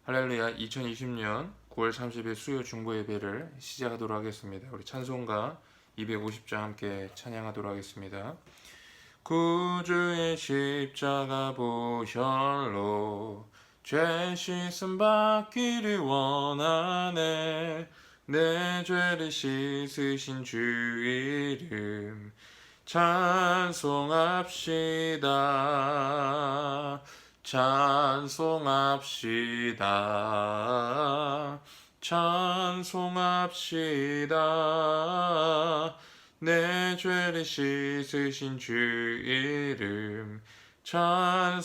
할렐루야. 2020년 9월 30일 수요 중보 예배를 시작하도록 하겠습니다. 우리 찬송가 250장 함께 찬양하도록 하겠습니다. 구주의 십자가 보혈로 죄 씻음 받기를 원하네. 내 죄를 씻으신 주 이름 찬송합시다. 찬송합시다. 찬송합시다. 내 죄를 씻으신 주 이름 찬송합시다.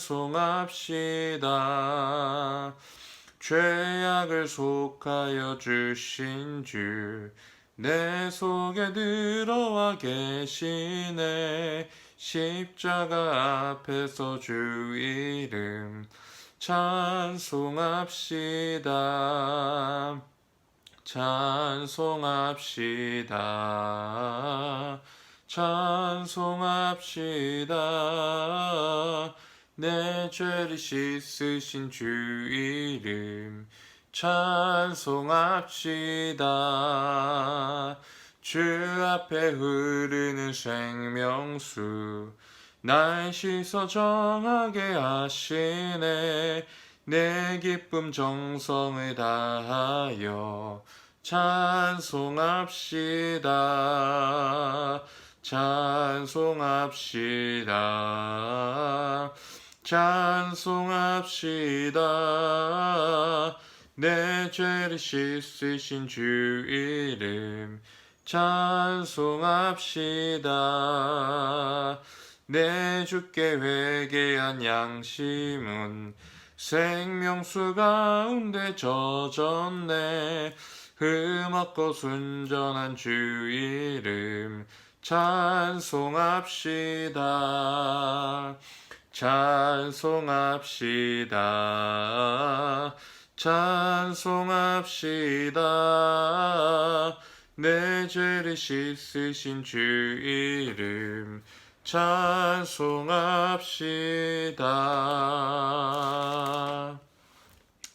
죄악을 속하여 주신 주 내 속에 들어와 계시네. 십자가 앞에서 주 이름 찬송합시다. 찬송합시다. 찬송합시다. 내 죄를 씻으신 주 이름 찬송합시다. 주 앞에 흐르는 생명수 날 씻어 정하게 하시네. 내 기쁨 정성을 다하여 찬송합시다. 찬송합시다. 찬송합시다. 내 죄를 씻으신 주 이름 찬송합시다. 내 주께 회개한 양심은 생명수 가운데 젖었네. 흠없고 순전한 주 이름 찬송합시다. 찬송합시다. 찬송합시다. 내 죄를 씻으신 주 이름 찬송합시다.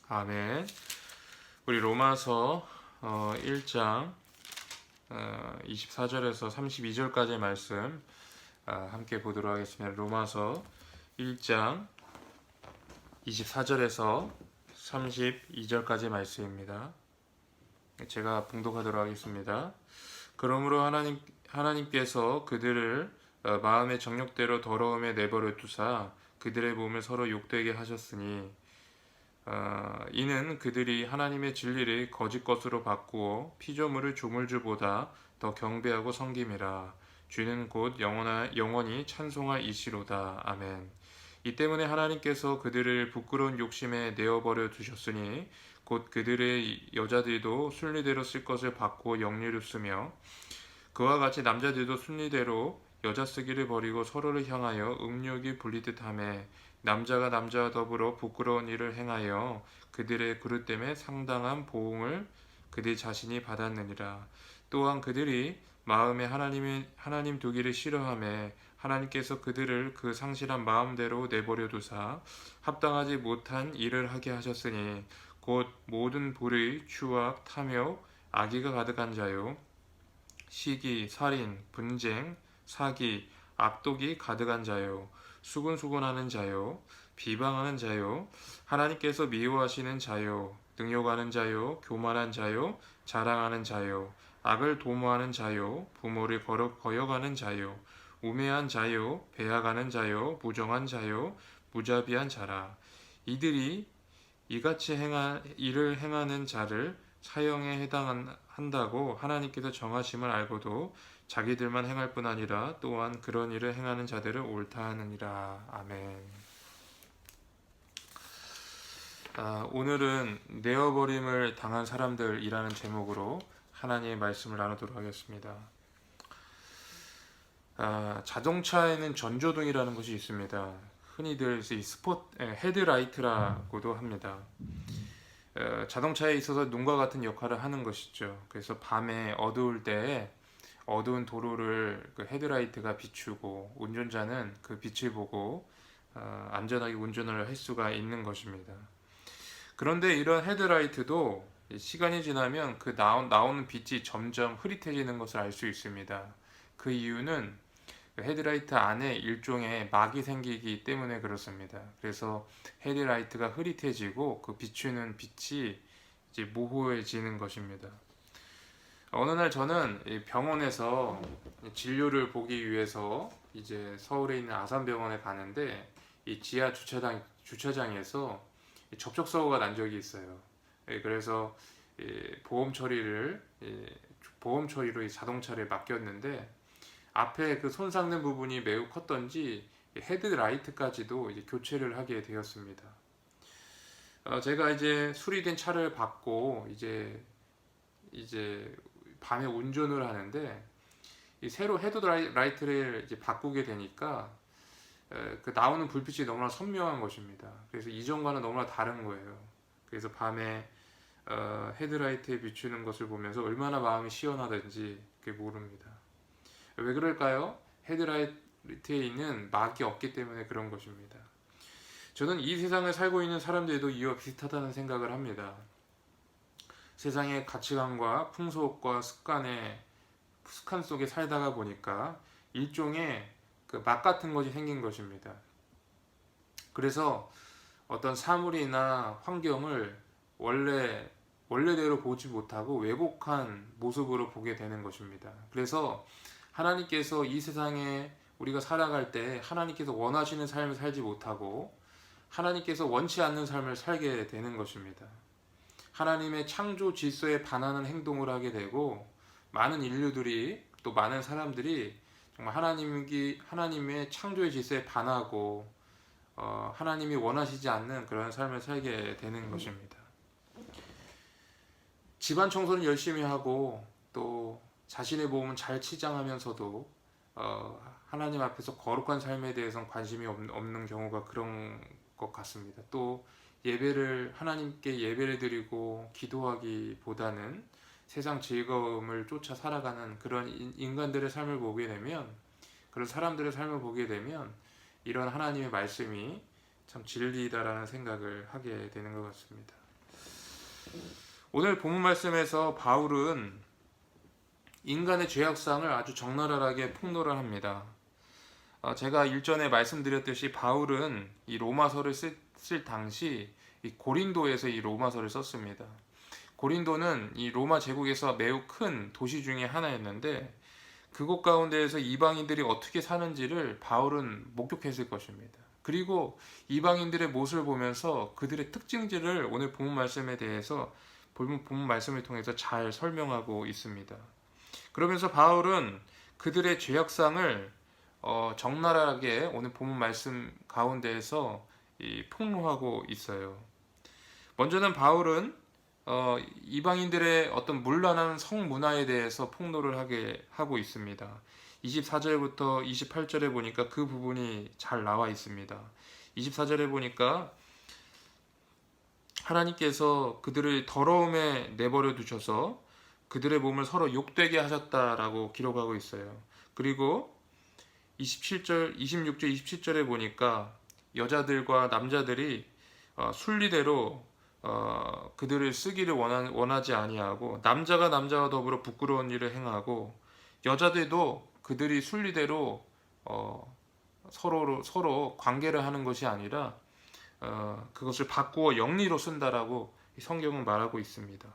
아멘. 우리 로마서 1장 24절에서 32절까지의 말씀 함께 보도록 하겠습니다. 로마서 1장 24절에서 32절까지의 말씀입니다. 제가 봉독하도록 하겠습니다. 그러므로 하나님께서 그들을 마음의 정욕대로 더러움에 내버려 두사 그들의 몸을 서로 욕되게 하셨으니 이는 그들이 하나님의 진리를 거짓 것으로 바꾸어 피조물을 조물주보다 더 경배하고 섬김이라. 주는 곧 영원히 찬송할 이시로다. 아멘. 이 때문에 하나님께서 그들을 부끄러운 욕심에 내어버려 두셨으니 곧 그들의 여자들도 순리대로 쓸 것을 바꾸어 영리로 쓰며 그와 같이 남자들도 순리대로 여자 쓰기를 버리고 서로를 향하여 음욕이 불리듯 하매 남자가 남자와 더불어 부끄러운 일을 행하여 그들의 그릇됨에 상당한 보응을 그들 자신이 받았느니라. 또한 그들이 마음에 하나님 두기를 싫어하며 하나님께서 그들을 그 상실한 마음대로 내버려 두사 합당하지 못한 일을 하게 하셨으니 곧 모든 불의, 추악, 탐욕, 악의가 가득한 자요 시기, 살인, 분쟁, 사기, 악독이 가득한 자요 수군수군하는 자요 비방하는 자요 하나님께서 미워하시는 자요 능욕하는 자요 교만한 자요 자랑하는 자요 악을 도모하는 자요 부모를 거역하는 자요 우매한 자요 배아가는 자요 무정한 자요 무자비한 자라. 이들이 이같이 일을 행하는 자를 사형에 해당한다고 하나님께서 정하심을 알고도 자기들만 행할 뿐 아니라 또한 그런 일을 행하는 자들을 옳다 하느니라. 아멘. 오늘은 내어버림을 당한 사람들이라는 제목으로 하나님의 말씀을 나누도록 하겠습니다. 자동차에는 전조등이라는 것이 있습니다. 흔히들 헤드라이트라고도 합니다. 자동차에 있어서 눈과 같은 역할을 하는 것이죠. 그래서 밤에 어두울 때에 어두운 도로를 그 헤드라이트가 비추고 운전자는 그 빛을 보고 안전하게 운전을 할 수가 있는 것입니다. 그런데 이런 헤드라이트도 시간이 지나면 그 나오는 빛이 점점 흐릿해지는 것을 알 수 있습니다. 그 이유는 그 헤드라이트 안에 일종의 막이 생기기 때문에 그렇습니다. 그래서 헤드라이트가 흐릿해지고 그 비추는 빛이 이제 모호해지는 것입니다. 어느 날 저는 이 병원에서 진료를 보기 위해서 이제 서울에 있는 아산병원에 가는데 이 지하 주차장에서 접촉사고가 난 적이 있어요. 그래서 보험 처리로 이 자동차를 맡겼는데 앞에 그 손상된 부분이 매우 컸던지 헤드라이트까지도 이제 교체를 하게 되었습니다. 제가 이제 수리된 차를 받고 이제 밤에 운전을 하는데 이 새로 헤드라이트를 이제 바꾸게 되니까 그 나오는 불빛이 너무나 선명한 것입니다. 그래서 이전과는 너무나 다른 거예요. 그래서 밤에 헤드라이트에 비추는 것을 보면서 얼마나 마음이 시원하든지 그게 모릅니다. 왜 그럴까요? 헤드라이트에 있는 막이 없기 때문에 그런 것입니다. 저는 이 세상을 살고 있는 사람들도 이와 비슷하다는 생각을 합니다. 세상의 가치관과 풍속과 습관 속에 살다가 보니까 일종의 그 막 같은 것이 생긴 것입니다. 그래서 어떤 사물이나 환경을 원래대로 보지 못하고 왜곡한 모습으로 보게 되는 것입니다. 그래서 하나님께서 이 세상에 우리가 살아갈 때 하나님께서 원하시는 삶을 살지 못하고 하나님께서 원치 않는 삶을 살게 되는 것입니다. 하나님의 창조 질서에 반하는 행동을 하게 되고 많은 인류들이 또 많은 사람들이 정말 하나님의 창조의 질서에 반하고 하나님이 원하시지 않는 그런 삶을 살게 되는 것입니다. 집안 청소는 열심히 하고 또 자신의 몸은 잘 치장하면서도 하나님 앞에서 거룩한 삶에 대해서는 관심이 없는 경우가 그런 것 같습니다. 또 하나님께 예배를 드리고 기도하기보다는 세상 즐거움을 쫓아 살아가는 그런 인간들의 삶을 보게 되면, 그런 사람들의 삶을 보게 되면 이런 하나님의 말씀이 참 진리다라는 생각을 하게 되는 것 같습니다. 오늘 본문 말씀에서 바울은 인간의 죄악상을 아주 적나라하게 폭로를 합니다. 제가 일전에 말씀드렸듯이 바울은 이 로마서를 쓸 당시 이 고린도에서 이 로마서를 썼습니다. 고린도는 이 로마 제국에서 매우 큰 도시 중에 하나였는데 그곳 가운데에서 이방인들이 어떻게 사는지를 바울은 목격했을 것입니다. 그리고 이방인들의 모습을 보면서 그들의 특징들을 오늘 본문 말씀을 통해서 잘 설명하고 있습니다. 그러면서 바울은 그들의 죄악상을 적나라하게 오늘 본문 말씀 가운데에서 폭로하고 있어요. 먼저는 바울은 이방인들의 어떤 문란한 성문화에 대해서 폭로를 하고 있습니다. 24절부터 28절에 보니까 그 부분이 잘 나와 있습니다. 24절에 보니까 하나님께서 그들을 더러움에 내버려 두셔서 그들의 몸을 서로 욕되게 하셨다라고 기록하고 있어요. 그리고 26절, 27절에 보니까 여자들과 남자들이 순리대로 그들을 쓰기를 원하지 아니하고 남자가 남자와 더불어 부끄러운 일을 행하고 여자들도 그들이 순리대로 서로 관계를 하는 것이 아니라 그것을 바꾸어 영리로 쓴다라고 성경은 말하고 있습니다.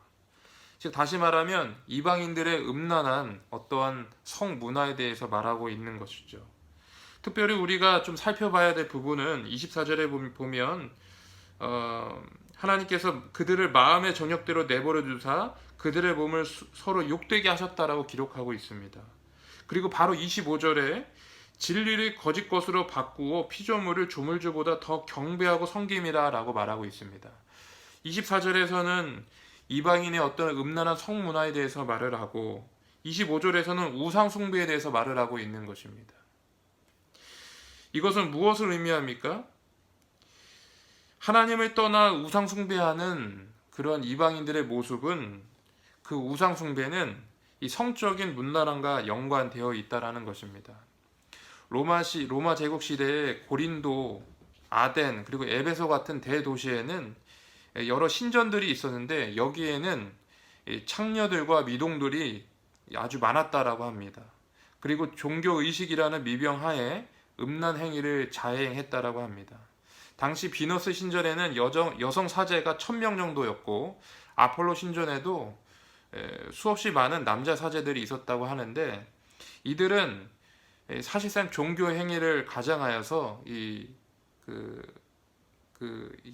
즉 다시 말하면 이방인들의 음란한 어떠한 성문화에 대해서 말하고 있는 것이죠. 특별히 우리가 좀 살펴봐야 될 부분은 24절에 보면 하나님께서 그들을 마음의 정욕대로 내버려 두사 그들의 몸을 서로 욕되게 하셨다라고 기록하고 있습니다. 그리고 바로 25절에 진리를 거짓 것으로 바꾸어 피조물을 조물주보다 더 경배하고 섬김이라 라고 말하고 있습니다. 24절에서는 이방인의 어떤 음란한 성문화에 대해서 말을 하고 25절에서는 우상 숭배에 대해서 말을 하고 있는 것입니다. 이것은 무엇을 의미합니까? 하나님을 떠나 우상 숭배하는 그런 이방인들의 모습은 그 우상 숭배는 이 성적인 문화랑과 연관되어 있다라는 것입니다. 로마 제국 시대의 고린도, 아덴 그리고 에베소 같은 대도시에는 여러 신전들이 있었는데 여기에는 창녀들과 미동들이 아주 많았다라고 합니다. 그리고 종교 의식이라는 미병하에 음란 행위를 자행했다라고 합니다. 당시 비너스 신전에는 여성 사제가 1000명 정도였고 아폴로 신전에도 수없이 많은 남자 사제들이 있었다고 하는데 이들은 사실상 종교 행위를 가장하여서 이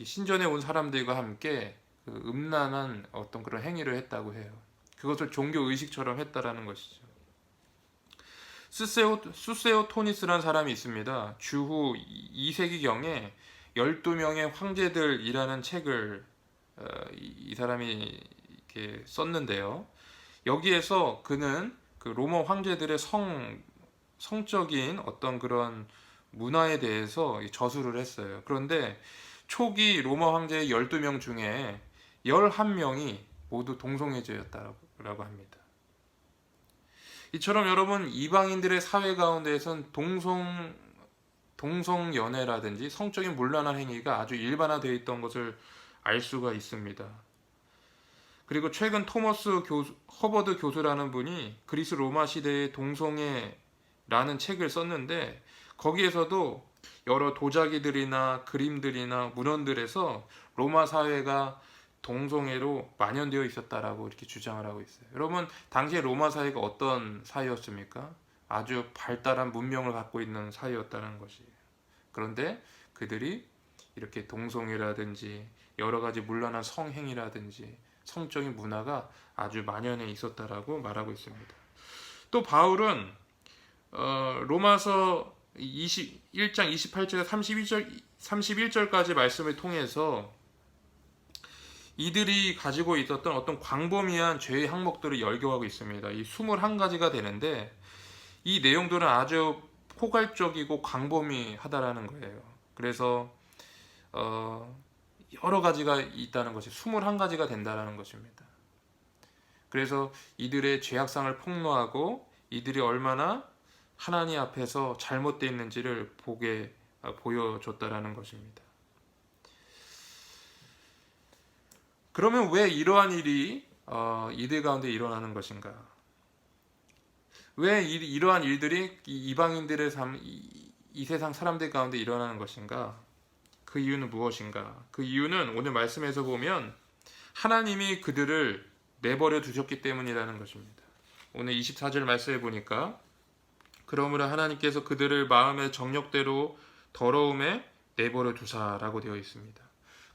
신전에 온 사람들과 함께 음란한 어떤 그런 행위를 했다고 해요. 그것을 종교 의식처럼 했다라는 것이죠. 수세오토니스라는 사람이 있습니다. 주후 2세기경에 12명의 황제들이라는 책을 이 사람이 이렇게 썼는데요. 여기에서 그는 그 로마 황제들의 성적인 어떤 그런 문화에 대해서 저술을 했어요. 그런데 초기 로마 황제의 12명 중에 11명이 모두 동성애자였다고 합니다. 이처럼 여러분 이방인들의 사회 가운데에선 동성연애라든지 성적인 문란한 행위가 아주 일반화되어 있던 것을 알 수가 있습니다. 그리고 최근 허버드 교수라는 분이 그리스 로마 시대의 동성애라는 책을 썼는데 거기에서도 여러 도자기들이나 그림들이나 문헌들에서 로마 사회가 동성애로 만연되어 있었다라고 이렇게 주장을 하고 있어요. 여러분 당시에 로마 사회가 어떤 사회였습니까? 아주 발달한 문명을 갖고 있는 사회였다는 것이에요. 그런데 그들이 이렇게 동성애라든지 여러 가지 문란한 성행위라든지 성적인 문화가 아주 만연해 있었다라고 말하고 있습니다. 또 바울은 로마서 1장 28절에 31절까지 말씀을 통해서 이들이 가지고 있었던 어떤 광범위한 죄의 항목들을 열거하고 있습니다. 이 21가지가 되는데 이 내용들은 아주 포괄적이고 광범위하다라는 거예요. 그래서 여러 가지가 있다는 것이 21가지가 된다는 것입니다. 그래서 이들의 죄악상을 폭로하고 이들이 얼마나 하나님 앞에서 잘못되어 있는지를 보여줬다라는 것입니다. 그러면 왜 이러한 일이 이들 가운데 일어나는 것인가? 왜 이러한 일들이 이방인들의 삶, 이 세상 사람들 가운데 일어나는 것인가? 그 이유는 무엇인가? 그 이유는 오늘 말씀에서 보면 하나님이 그들을 내버려 두셨기 때문이라는 것입니다. 오늘 24절 말씀에 보니까 그러므로 하나님께서 그들을 마음의 정욕대로 더러움에 내버려 두사라고 되어 있습니다.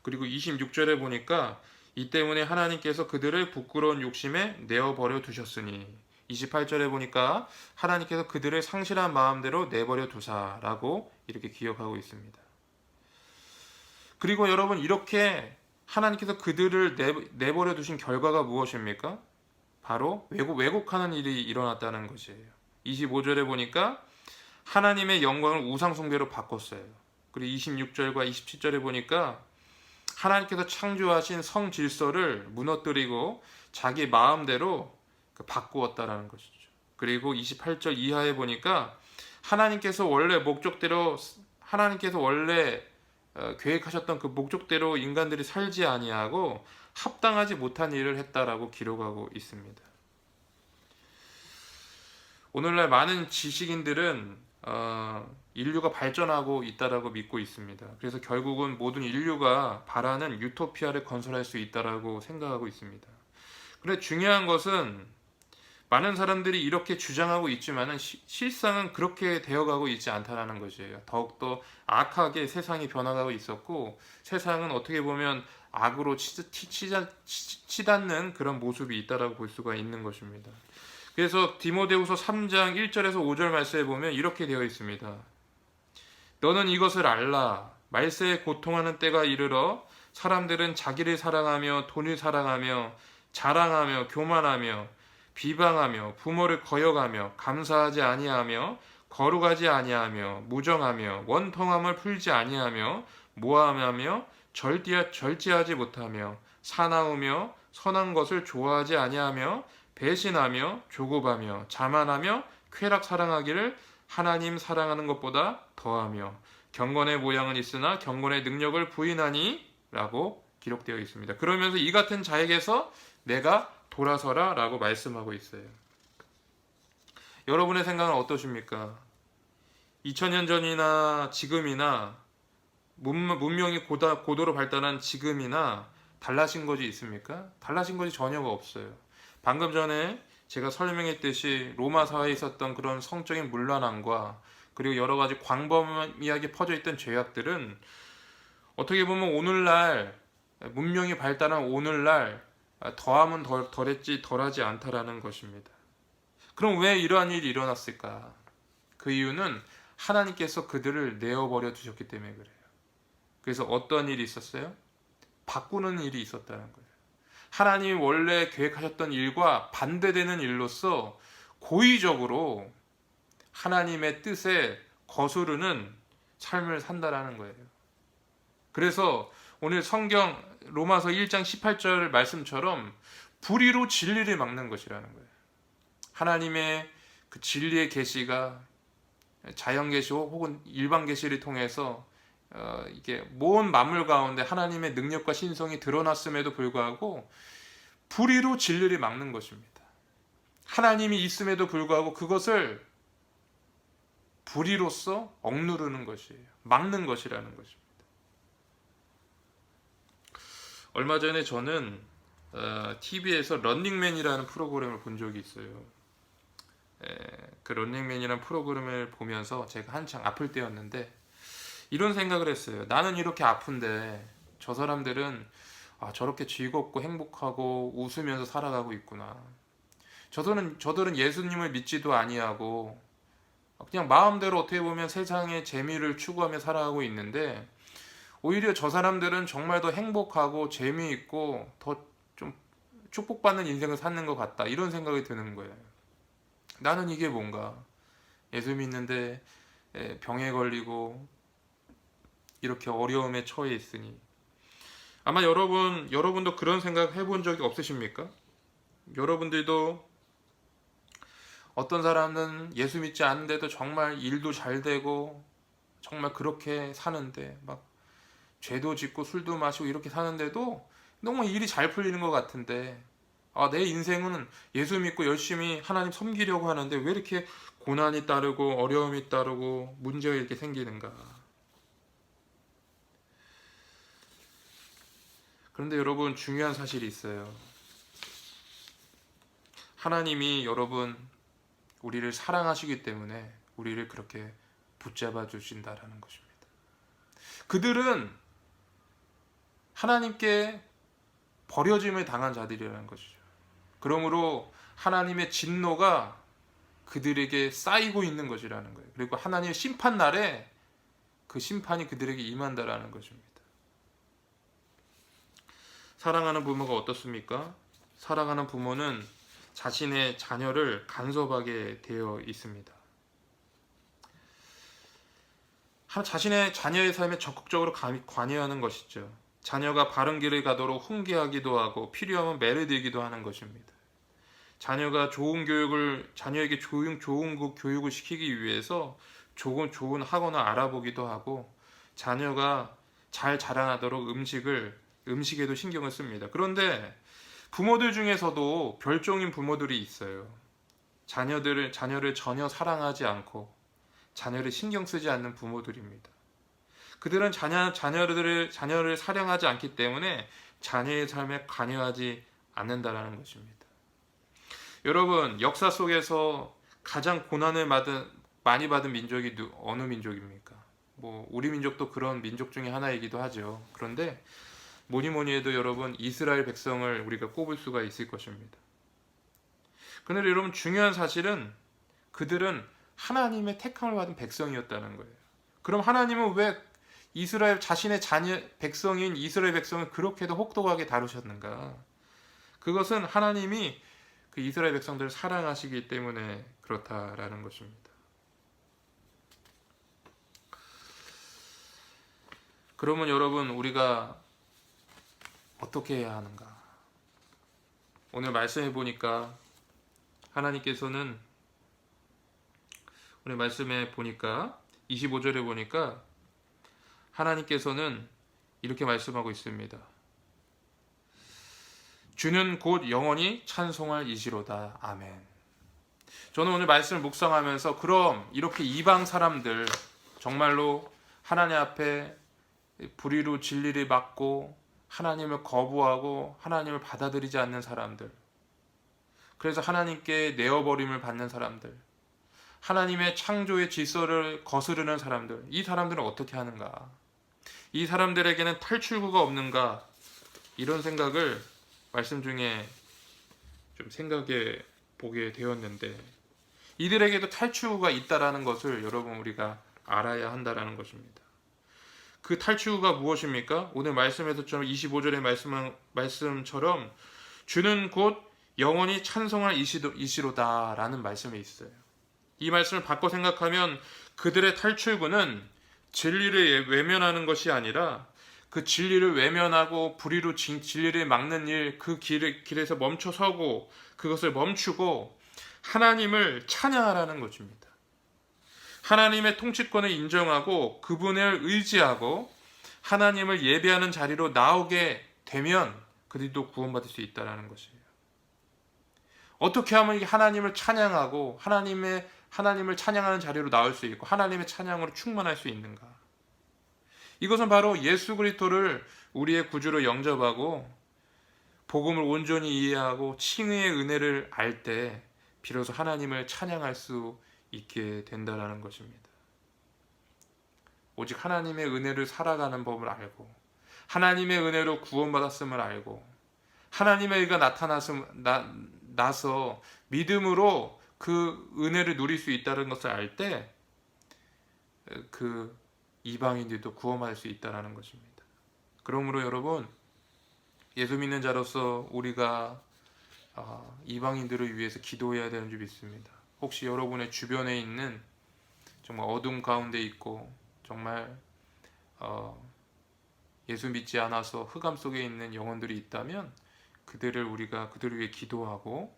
그리고 26절에 보니까 이 때문에 하나님께서 그들을 부끄러운 욕심에 내어버려 두셨으니 28절에 보니까 하나님께서 그들을 상실한 마음대로 내버려 두사라고 이렇게 기억하고 있습니다. 그리고 여러분 이렇게 하나님께서 그들을 내버려 두신 결과가 무엇입니까? 바로 왜곡하는 일이 일어났다는 것이에요. 25절에 보니까 하나님의 영광을 우상 숭배로 바꿨어요. 그리고 26절과 27절에 보니까 하나님께서 창조하신 성 질서를 무너뜨리고 자기 마음대로 바꾸었다라는 것이죠. 그리고 28절 이하에 보니까 하나님께서 원래 계획하셨던 그 목적대로 인간들이 살지 아니하고 합당하지 못한 일을 했다라고 기록하고 있습니다. 오늘날 많은 지식인들은 인류가 발전하고 있다라고 믿고 있습니다. 그래서 결국은 모든 인류가 바라는 유토피아를 건설할 수 있다라고 생각하고 있습니다. 그런데 중요한 것은 많은 사람들이 이렇게 주장하고 있지만 실상은 그렇게 되어가고 있지 않다는 것이에요. 더욱더 악하게 세상이 변화가고 있었고 세상은 어떻게 보면 악으로 치닫는 그런 모습이 있다라고 볼 수가 있는 것입니다. 그래서 디모데후서 3장 1절에서 5절 말씀에 보면 이렇게 되어 있습니다. 너는 이것을 알라. 말세에 고통하는 때가 이르러 사람들은 자기를 사랑하며 돈을 사랑하며 자랑하며 교만하며 비방하며 부모를 거역하며 감사하지 아니하며 거룩하지 아니하며 무정하며 원통함을 풀지 아니하며 모함하며 절제하지 못하며 사나우며 선한 것을 좋아하지 아니하며 배신하며 조급하며 자만하며 쾌락 사랑하기를 하나님 사랑하는 것보다 더하며 경건의 모양은 있으나 경건의 능력을 부인하니 라고 기록되어 있습니다. 그러면서 이 같은 자에게서 내가 돌아서라 라고 말씀하고 있어요. 여러분의 생각은 어떠십니까? 2000년 전이나 지금이나 문명이 고도로 발달한 지금이나 달라진 것이 있습니까? 달라진 것이 전혀가 없어요. 방금 전에 제가 설명했듯이 로마 사회에 있었던 그런 성적인 문란함과 그리고 여러 가지 광범위하게 퍼져 있던 죄악들은 어떻게 보면 오늘날 문명이 발달한 오늘날 더하면 덜했지 덜하지 않다라는 것입니다. 그럼 왜 이러한 일이 일어났을까? 그 이유는 하나님께서 그들을 내어버려 두셨기 때문에 그래요. 그래서 어떤 일이 있었어요? 바꾸는 일이 있었다는 거예요. 하나님이 원래 계획하셨던 일과 반대되는 일로서 고의적으로 하나님의 뜻에 거스르는 삶을 산다라는 거예요. 그래서 오늘 성경 로마서 1장 18절 말씀처럼 불의로 진리를 막는 것이라는 거예요. 하나님의 그 진리의 계시가 자연 계시 혹은 일반 계시를 통해서 이게 모든 만물 가운데 하나님의 능력과 신성이 드러났음에도 불구하고 불의로 진리를 막는 것입니다. 하나님이 있음에도 불구하고 그것을 불의로서 억누르는 것이에요. 막는 것이라는 것입니다. 얼마 전에 저는 TV에서 런닝맨이라는 프로그램을 본 적이 있어요. 그 런닝맨이라는 프로그램을 보면서 제가 한창 아플 때였는데 이런 생각을 했어요. 나는 이렇게 아픈데 저 사람들은 저렇게 즐겁고 행복하고 웃으면서 살아가고 있구나. 저들은 예수님을 믿지도 아니하고 그냥 마음대로 어떻게 보면 세상의 재미를 추구하며 살아가고 있는데 오히려 저 사람들은 정말 더 행복하고 재미있고 더 좀 축복받는 인생을 사는 것 같다. 이런 생각이 드는 거예요. 나는 이게 뭔가 예수 믿는데 병에 걸리고 이렇게 어려움에 처해 있으니 아마 여러분도 그런 생각 해본 적이 없으십니까? 여러분들도 어떤 사람은 예수 믿지 않는데도 정말 일도 잘 되고 정말 그렇게 사는데 막 죄도 짓고 술도 마시고 이렇게 사는데도 너무 일이 잘 풀리는 것 같은데 내 인생은 예수 믿고 열심히 하나님 섬기려고 하는데 왜 이렇게 고난이 따르고 어려움이 따르고 문제가 이렇게 생기는가? 그런데 여러분 중요한 사실이 있어요. 하나님이 여러분 우리를 사랑하시기 때문에 우리를 그렇게 붙잡아 주신다라는 것입니다. 그들은 하나님께 버려짐을 당한 자들이라는 것이죠. 그러므로 하나님의 진노가 그들에게 쌓이고 있는 것이라는 거예요. 그리고 하나님의 심판 날에 그 심판이 그들에게 임한다라는 것입니다. 사랑하는 부모가 어떻습니까? 사랑하는 부모는 자신의 자녀를 간섭하게 되어 있습니다. 자신의 자녀의 삶에 적극적으로 관여하는 것이죠. 자녀가 바른 길을 가도록 훈계하기도 하고 필요하면 매를 들기도 하는 것입니다. 자녀에게 좋은 교육을 시키기 위해서 좋은 학원을 알아보기도 하고 자녀가 잘 자라나도록 음식에도 신경을 씁니다. 그런데 부모들 중에서도 별종인 부모들이 있어요. 자녀를 전혀 사랑하지 않고 자녀를 신경 쓰지 않는 부모들입니다. 그들은 자녀를 사랑하지 않기 때문에 자녀의 삶에 관여하지 않는다라는 것입니다. 여러분, 역사 속에서 가장 고난을 많이 받은 민족이 어느 민족입니까? 우리 민족도 그런 민족 중에 하나이기도 하죠. 그런데 뭐니 해도 여러분 이스라엘 백성을 우리가 꼽을 수가 있을 것입니다. 그런데 여러분 중요한 사실은 그들은 하나님의 택함을 받은 백성이었다는 거예요. 그럼 하나님은 왜 자신의 백성인 이스라엘 백성을 그렇게도 혹독하게 다루셨는가? 그것은 하나님이 그 이스라엘 백성들을 사랑하시기 때문에 그렇다라는 것입니다. 그러면 여러분 우리가 어떻게 해야 하는가? 오늘 말씀해 보니까 하나님께서는 오늘 말씀에 보니까 25절에 보니까 하나님께서는 이렇게 말씀하고 있습니다. 주는 곧 영원히 찬송할 이시로다. 아멘. 저는 오늘 말씀을 묵상하면서 그럼 이렇게 이방 사람들, 정말로 하나님 앞에 불의로 진리를 막고 하나님을 거부하고 하나님을 받아들이지 않는 사람들, 그래서 하나님께 내어버림을 받는 사람들, 하나님의 창조의 질서를 거스르는 사람들, 이 사람들은 어떻게 하는가? 이 사람들에게는 탈출구가 없는가? 이런 생각을 말씀 중에 좀 생각해 보게 되었는데, 이들에게도 탈출구가 있다라는 것을 여러분 우리가 알아야 한다라는 것입니다. 그 탈출구가 무엇입니까? 오늘 말씀에서 25절의 말씀처럼 주는 곧 영원히 찬송할 이시로다라는 말씀이 있어요. 이 말씀을 바꿔 생각하면 그들의 탈출구는 진리를 외면하는 것이 아니라 그 진리를 외면하고 불의로 진리를 막는 일, 그 길에서 멈춰서고 그것을 멈추고 하나님을 찬양하라는 것입니다. 하나님의 통치권을 인정하고 그분을 의지하고 하나님을 예배하는 자리로 나오게 되면 그들도 구원받을 수 있다는 것이에요. 어떻게 하면 하나님을 찬양하고 하나님을 찬양하는 자리로 나올 수 있고 하나님의 찬양으로 충만할 수 있는가? 이것은 바로 예수 그리스도를 우리의 구주로 영접하고 복음을 온전히 이해하고 칭의의 은혜를 알 때 비로소 하나님을 찬양할 수 있게 된다는 것입니다. 오직 하나님의 은혜를 살아가는 법을 알고 하나님의 은혜로 구원받았음을 알고 하나님의 의가 나서 믿음으로 그 은혜를 누릴 수 있다는 것을 알 때 그 이방인들도 구원받을 수 있다는 것입니다. 그러므로 여러분, 예수 믿는 자로서 우리가 이방인들을 위해서 기도해야 되는 줄 믿습니다. 혹시 여러분의 주변에 있는 정말 어둠 가운데 있고 정말 예수 믿지 않아서 흑암 속에 있는 영혼들이 있다면 우리가 그들을 위해 기도하고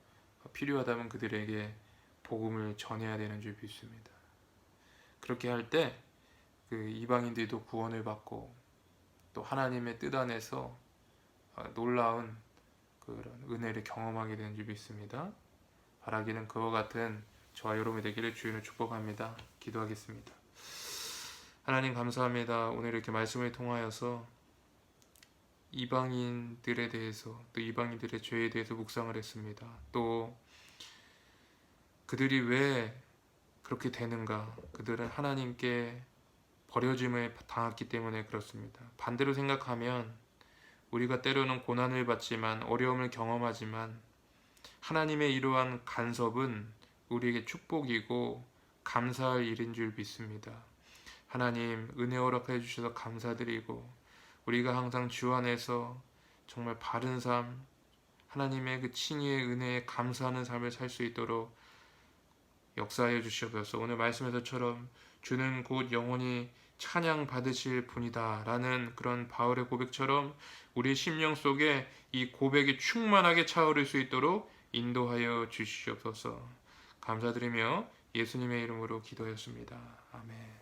필요하다면 그들에게 복음을 전해야 되는 줄 믿습니다. 그렇게 할 때 그 이방인들도 구원을 받고 또 하나님의 뜻 안에서 놀라운 그런 은혜를 경험하게 되는 줄 믿습니다. 바라기는 그와 같은 저와 여러분이 되기를 주님을 축복합니다. 기도하겠습니다. 하나님 감사합니다. 오늘 이렇게 말씀을 통하여서 이방인들에 대해서 또 이방인들의 죄에 대해서 묵상을 했습니다. 또 그들이 왜 그렇게 되는가? 그들은 하나님께 버려짐을 당했기 때문에 그렇습니다. 반대로 생각하면 우리가 때로는 고난을 받지만 어려움을 경험하지만 하나님의 이러한 간섭은 우리에게 축복이고 감사할 일인 줄 믿습니다. 하나님 은혜 허락해 주셔서 감사드리고 우리가 항상 주 안에서 정말 바른 삶, 하나님의 그 칭의의 은혜에 감사하는 삶을 살 수 있도록 역사해 주시옵소서. 오늘 말씀에서처럼 주는 곧 영원히 찬양 받으실 분이다 라는 그런 바울의 고백처럼 우리 심령 속에 이 고백이 충만하게 차오를 수 있도록 인도하여 주시옵소서. 감사드리며 예수님의 이름으로 기도했습니다. 아멘.